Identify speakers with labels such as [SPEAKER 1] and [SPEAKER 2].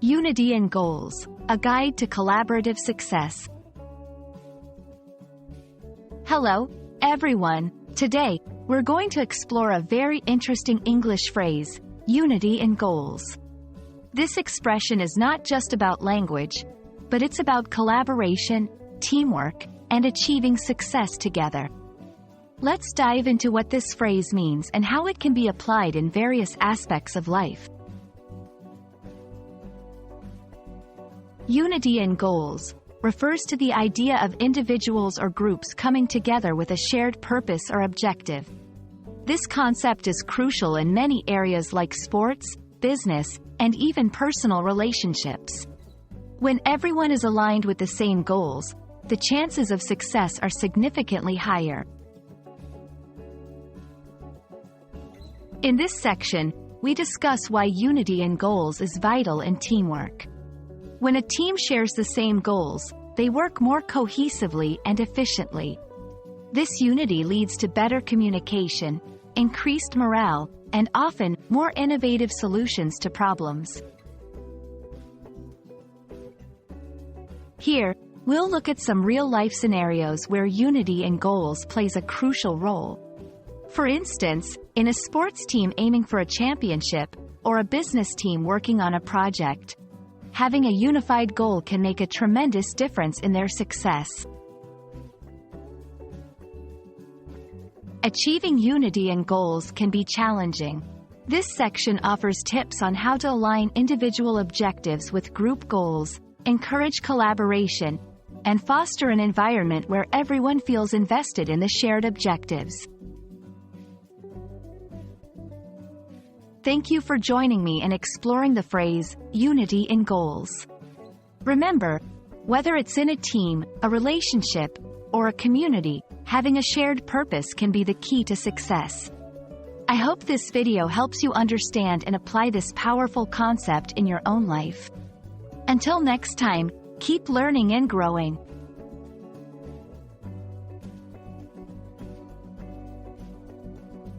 [SPEAKER 1] Unity and Goals, a guide to collaborative success. Hello, everyone. Today, we're going to explore a very interesting English phrase, unity and goals. This expression is not just about language, but it's about collaboration, teamwork, and achieving success together. Let's dive into what this phrase means and how it can be applied in various aspects of life. Unity and goals refers to the idea of individuals or groups coming together with a shared purpose or objective. This concept is crucial in many areas like sports, business, and even personal relationships. When everyone is aligned with the same goals, the chances of success are significantly higher. In this section, we discuss why unity in goals is vital in teamwork. When a team shares the same goals, they work more cohesively and efficiently. This unity leads to better communication, increased morale, and often more innovative solutions to problems. Here, we'll look at some real-life scenarios where unity in goals plays a crucial role. For instance, in a sports team aiming for a championship, or a business team working on a project, having a unified goal can make a tremendous difference in their success. Achieving unity and goals can be challenging. This section offers tips on how to align individual objectives with group goals, encourage collaboration, and foster an environment where everyone feels invested in the shared objectives. Thank you for joining me in exploring the phrase, unity in goals. Remember, whether it's in a team, a relationship, or a community, having a shared purpose can be the key to success. I hope this video helps you understand and apply this powerful concept in your own life. Until next time, keep learning and growing.